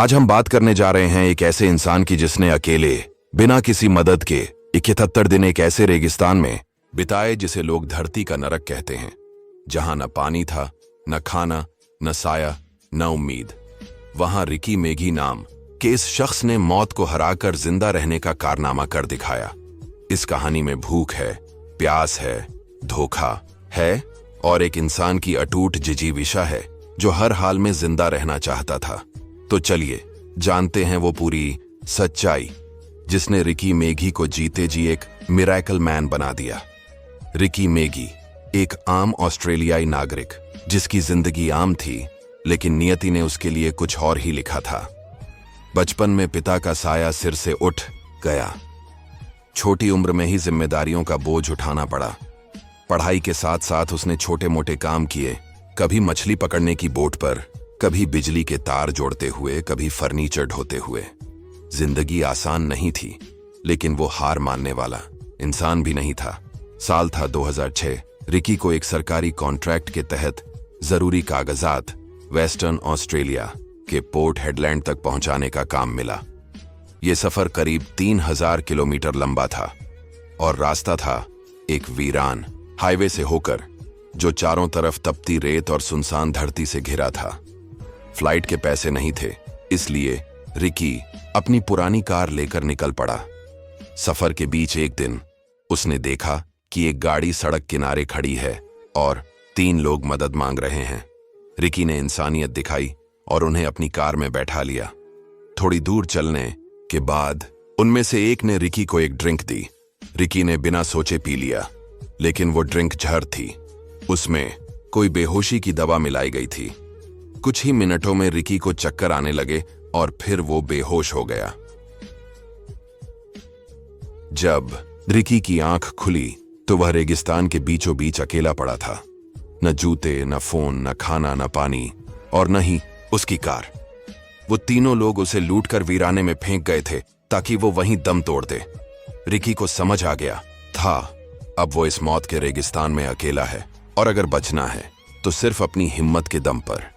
आज हम बात करने जा रहे हैं एक ऐसे इंसान की जिसने अकेले बिना किसी मदद के 71 दिन एक ऐसे रेगिस्तान में बिताए जिसे लोग धरती का नरक कहते हैं, जहां न पानी था, न खाना, न साया, न उम्मीद। वहां रिकी मेगी नाम के इस शख्स ने मौत को हराकर जिंदा रहने का कारनामा कर दिखाया। इस कहानी में भूख है, प्यास है, धोखा है और एक इंसान की अटूट जिजीविशा है जो हर हाल में जिंदा रहना चाहता था। तो चलिए जानते हैं वो पूरी सच्चाई जिसने रिकी मेगी को जीते जी एक मिरेकल मैन बना दिया। रिकी मेगी एक आम ऑस्ट्रेलियाई नागरिक जिसकी जिंदगी आम थी, लेकिन नियति ने उसके लिए कुछ और ही लिखा था। बचपन में पिता का साया सिर से उठ गया। छोटी उम्र में ही जिम्मेदारियों का बोझ उठाना पड़ा। पढ़ाई के साथ साथ उसने छोटे मोटे काम किए, कभी मछली पकड़ने की बोट पर, कभी बिजली के तार जोड़ते हुए, कभी फर्नीचर ढोते हुए। जिंदगी आसान नहीं थी, लेकिन वो हार मानने वाला इंसान भी नहीं था। साल था 2006। रिकी को एक सरकारी कॉन्ट्रैक्ट के तहत जरूरी कागजात वेस्टर्न ऑस्ट्रेलिया के पोर्ट हेडलैंड तक पहुंचाने का काम मिला। ये सफर करीब 3000 किलोमीटर लंबा था और रास्ता था एक वीरान हाईवे से होकर जो चारों तरफ तपती रेत और सुनसान धरती से घिरा था। फ्लाइट के पैसे नहीं थे, इसलिए रिकी अपनी पुरानी कार लेकर निकल पड़ा। सफर के बीच एक दिन उसने देखा कि एक गाड़ी सड़क किनारे खड़ी है और 3 लोग मदद मांग रहे हैं। रिकी ने इंसानियत दिखाई और उन्हें अपनी कार में बैठा लिया। थोड़ी दूर चलने के बाद उनमें से एक ने रिकी को एक ड्रिंक दी। रिकी ने बिना सोचे पी लिया, लेकिन वो ड्रिंक जहर थी। उसमें कोई बेहोशी की दवा मिलाई गई थी। कुछ ही मिनटों में रिकी को चक्कर आने लगे और फिर वो बेहोश हो गया। जब रिकी की आंख खुली तो वह रेगिस्तान के बीचों बीच अकेला पड़ा था। न जूते, न फोन, न खाना, न पानी और न ही उसकी कार। वो तीनों लोग उसे लूटकर वीराने में फेंक गए थे ताकि वो वहीं दम तोड़ दे। रिकी को समझ आ गया था अब वो इस मौत के रेगिस्तान में अकेला है और अगर बचना है तो सिर्फ अपनी हिम्मत के दम पर।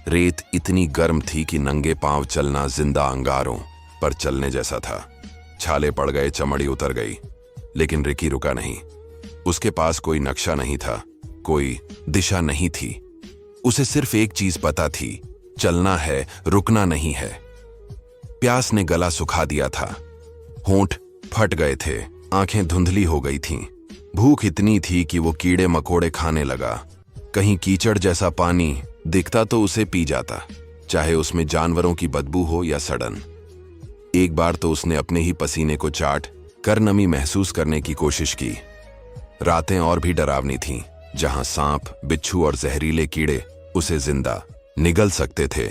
रेत इतनी गर्म थी कि नंगे पांव चलना जिंदा अंगारों पर चलने जैसा था। छाले पड़ गए, चमड़ी उतर गई, लेकिन रिकी रुका नहीं। उसके पास कोई नक्शा नहीं था, कोई दिशा नहीं थी। उसे सिर्फ एक चीज पता थी, चलना है, रुकना नहीं है। प्यास ने गला सुखा दिया था, होंठ फट गए थे, आंखें धुंधली हो गई थीं। भूख इतनी थी कि वो कीड़े मकोड़े खाने लगा। कहीं कीचड़ जैसा पानी दिखता तो उसे पी जाता, चाहे उसमें जानवरों की बदबू हो या सड़न। एक बार तो उसने अपने ही पसीने को चाट कर नमी महसूस करने की कोशिश की। रातें और भी डरावनी थीं, जहां सांप, बिच्छू और जहरीले कीड़े उसे जिंदा निगल सकते थे।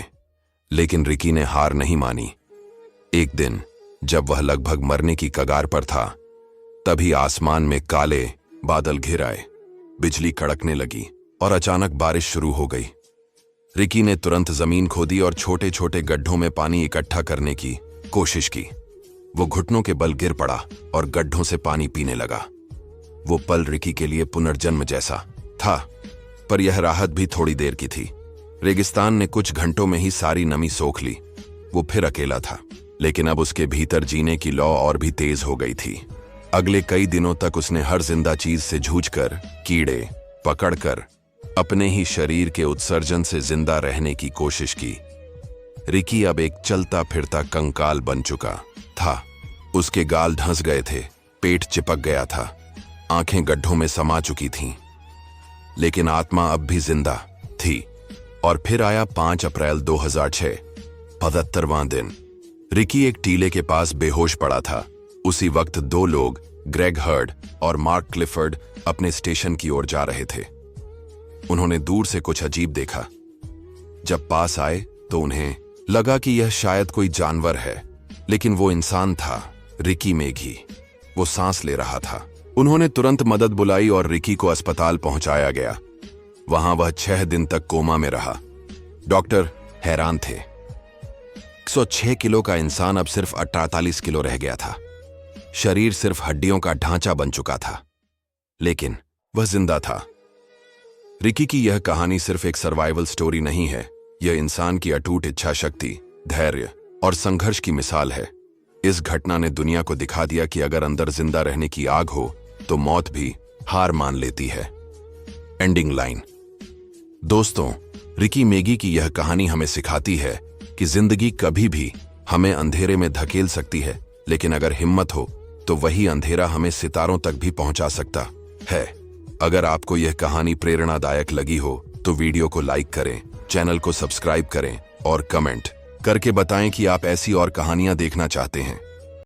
लेकिन रिकी ने हार नहीं मानी। एक दिन जब वह लगभग मरने की कगार पर था, तभी आसमान में काले बादल घिर आए, बिजली कड़कने लगी और अचानक बारिश शुरू हो गई। रिकी ने तुरंत जमीन खोदी और छोटे छोटे गड्ढों में पानी इकट्ठा करने की कोशिश की। वो घुटनों के बल गिर पड़ा और गड्ढों से पानी पीने लगा। वो पल रिकी के लिए पुनर्जन्म जैसा था, पर यह राहत भी थोड़ी देर की थी। रेगिस्तान ने कुछ घंटों में ही सारी नमी सोख ली। वो फिर अकेला था, लेकिन अब उसके भीतर जीने की लौ और भी तेज हो गई थी। अगले कई दिनों तक उसने हर जिंदा चीज से जूझकर, कीड़े पकड़कर अपने ही शरीर के उत्सर्जन से जिंदा रहने की कोशिश की। रिकी अब एक चलता फिरता कंकाल बन चुका था। उसके गाल धंस गए थे, पेट चिपक गया था, आंखें गड्ढों में समा चुकी थीं, लेकिन आत्मा अब भी जिंदा थी। और फिर आया 5 अप्रैल 2006, 75वां दिन। रिकी एक टीले के पास बेहोश पड़ा था। उसी वक्त 2 लोग, ग्रेग हर्ड और मार्क क्लिफर्ड, अपने स्टेशन की ओर जा रहे थे। उन्होंने दूर से कुछ अजीब देखा। जब पास आए तो उन्हें लगा कि यह शायद कोई जानवर है, लेकिन वो इंसान था, रिकी मेगी। वो सांस ले रहा था। उन्होंने तुरंत मदद बुलाई और रिकी को अस्पताल पहुंचाया गया। वहां वह 6 दिन तक कोमा में रहा। डॉक्टर हैरान थे। 106 किलो का इंसान अब सिर्फ 48 किलो रह गया था। शरीर सिर्फ हड्डियों का ढांचा बन चुका था, लेकिन वह जिंदा था। रिकी की यह कहानी सिर्फ एक सर्वाइवल स्टोरी नहीं है, यह इंसान की अटूट इच्छा शक्ति, धैर्य और संघर्ष की मिसाल है। इस घटना ने दुनिया को दिखा दिया कि अगर अंदर जिंदा रहने की आग हो तो मौत भी हार मान लेती है। Ending line. दोस्तों, रिकी मैगी की यह कहानी हमें सिखाती है कि जिंदगी कभी भी हमें अंधेरे में धकेल सकती है, लेकिन अगर हिम्मत हो तो वही अंधेरा हमें सितारों तक भी पहुंचा सकता है। अगर आपको यह कहानी प्रेरणादायक लगी हो तो वीडियो को लाइक करें, चैनल को सब्सक्राइब करें और कमेंट करके बताएं कि आप ऐसी और कहानियां देखना चाहते हैं।